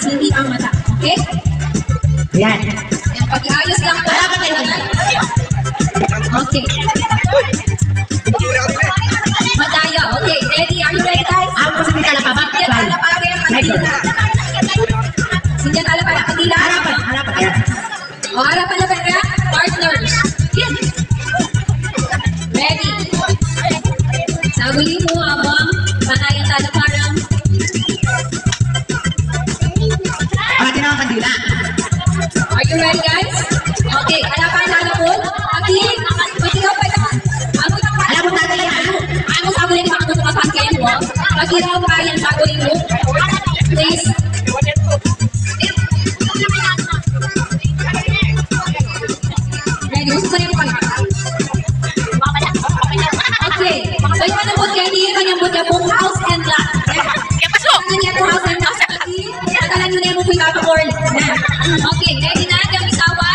Hindi ang mata. Okay? Yan. Pag-iayos lang po. Okay. Madaya. Okay. Ready? Are you ready, guys? Ako kasi may kalapabat. Sindihan ala para kaya kandila. Sindihan ala para kandila. Harapan. Harapan. O, harapan na pera. Partners. Ready? Saguli mo habang panayan tala parang Kandila. Are you ready, guys? Okay, halapan na po. Pati, ikaw pa ito. Alam mo tayo yan. Ano sabi niya mga tumapan kayo mo? Pati raw pa yan sabi mo. Please. Ready? Gusto niyo pa. Okay. So yung manabot kayo, hindi yung manabot niya po house and lot. Ano niya po house and lot? Natalan nyo na yung mupit out of all. Okay, ready na? Yung isawa?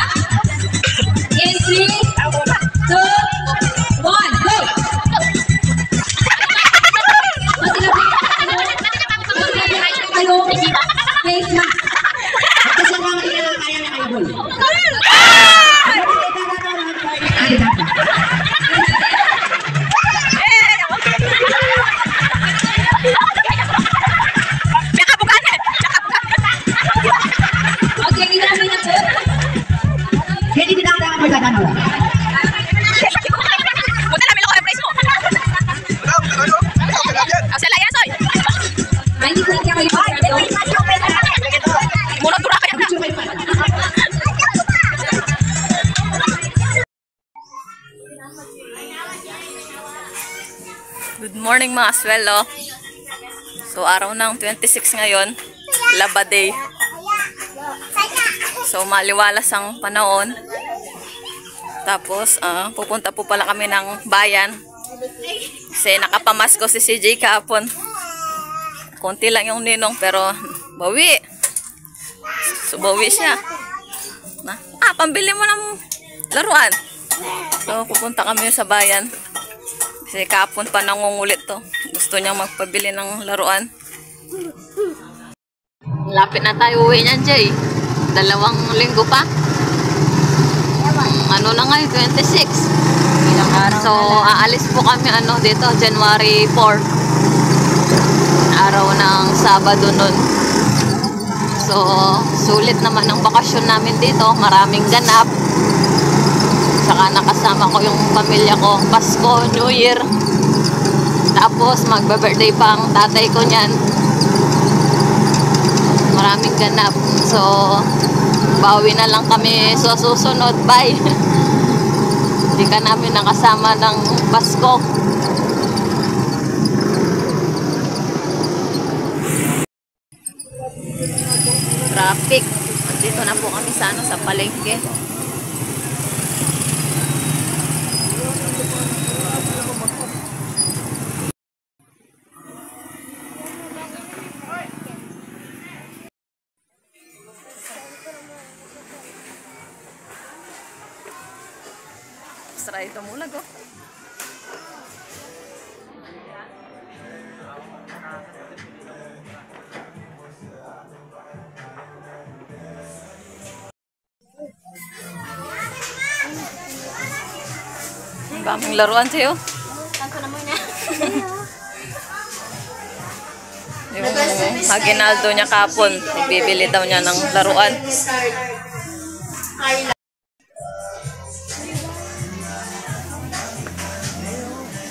In 3, 2, 1, go! Kayo, face mask. Kasi ang mga kaya na kayo. Good morning mga aswelo. So araw ng 26 ngayon, Laba Day. So maliwalas ang panahon. Tapos pupunta po pala kami ng bayan. Kasi nakapamasko si CJ kahapon. Konti lang yung ninong pero bawi. So bawi siya. Pambili mo ng laruan. So pupunta kami sa bayan. Kasi kahapon pa nangungulit to. Gusto niyang magpabili ng laruan. Lapit na tayo uwi niyan, Jay. 2 linggo pa. Ano na ngayon? 26. So, aalis po kami dito, January 4. Araw ng Sabado nun. So, sulit naman ang bakasyon namin dito. Maraming ganap. Saka nakasama ko yung pamilya ko. Pasko, New Year. Tapos magba-birthday pa ang tatay ko niyan. Maraming ganap. So, bawi na lang kami sa susunod. Bye! Hindi ka namin nakasama ng Pasko. Traffic. Dito na po kami sa palengke. Serai itu mula go. Daming laruan sa'yo. Tanto na muna. Yung Aguinaldo niya kapon, bibili daw niya ng laruan.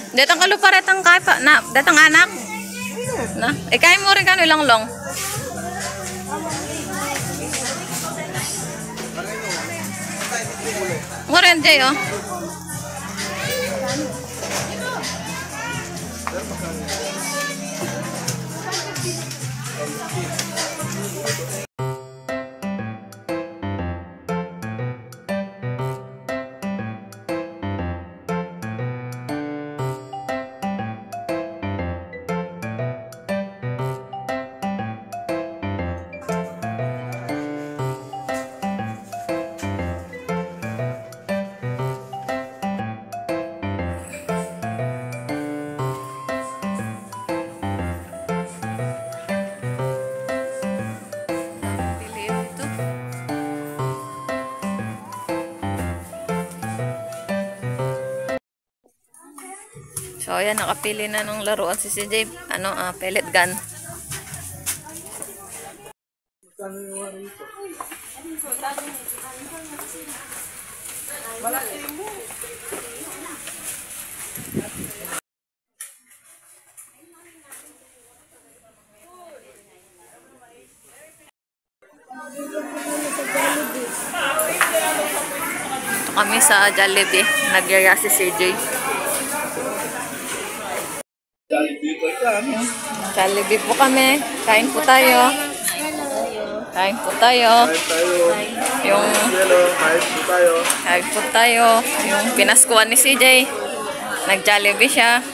Datang kaluparet ang kaipa na, datang anak. Na? Kain mo rin kano ilang long. Mo rin, Jay, oh. So, ayan, nakapili na ng laruan si CJ. Pellet gun. Ito kami sa Jollibee. Nagyaya si CJ. Jollibee po kami. Kain po tayo. Kain po tayo. Kain po tayo. Yung pinaskuhan ni CJ. Nag-Jollibee siya.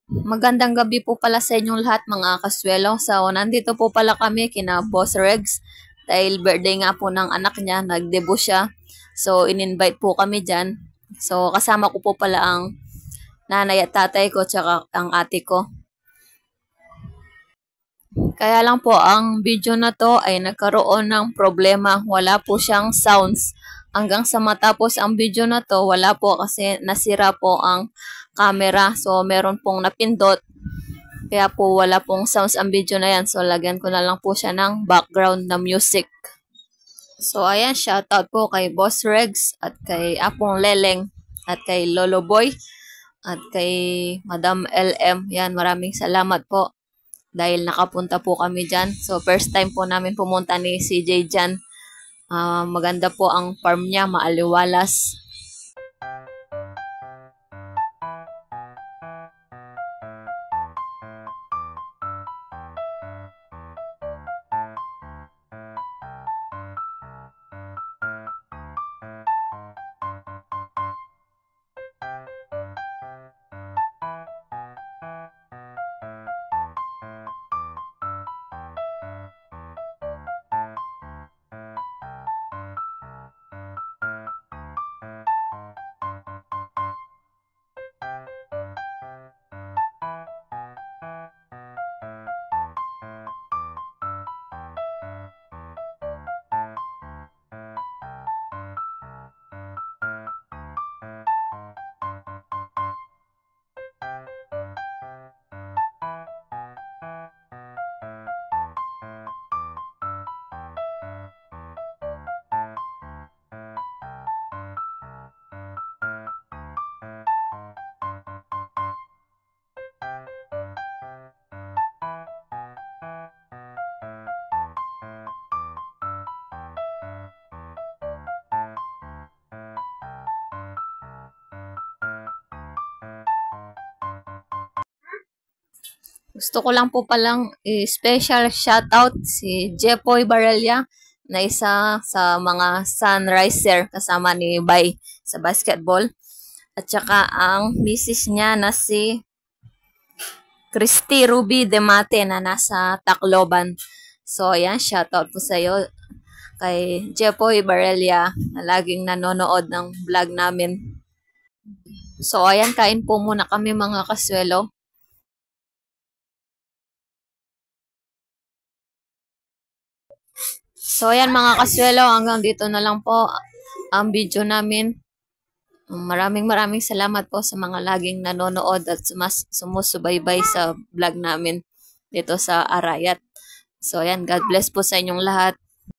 Magandang gabi po pala sa inyong lahat mga kaswelo. So, nandito po pala kami kina Boss Regs. Dahil birthday nga po ng anak niya. Nag-debut siya. So, in-invite po kami dyan. So, kasama ko po pala ang nanay at tatay ko tsaka ang ate ko. Kaya lang po ang video na to ay nagkaroon ng problema. Wala po siyang sounds. Hanggang sa matapos ang video na to, wala po kasi nasira po ang camera. So meron pong napindot. Kaya po wala pong sounds ang video na yan. So lagyan ko na lang po siya ng background na music. So ayan, shoutout po kay Boss Regs at kay Apong Leleng at kay Lolo Boy. At kay Madam LM, yan, maraming salamat po. Dahil nakapunta po kami dyan. So, first time po namin pumunta ni CJ dyan. Maganda po ang farm niya, maaliwalas. Gusto ko lang po palang special shoutout si Jepoy Barrelia na isa sa mga Sunriser kasama ni Bay sa basketball. At saka ang misis niya na si Christy Ruby Demate na nasa Tacloban. So ayan, shoutout po sa iyo kay Jepoy Barrelia na laging nanonood ng vlog namin. So ayan, kain po muna kami mga kaswelo. So, ayan mga kaswelo, hanggang dito na lang po ang video namin. Maraming salamat po sa mga laging nanonood at sumusubaybay sa vlog namin dito sa Arayat. So, ayan, God bless po sa inyong lahat.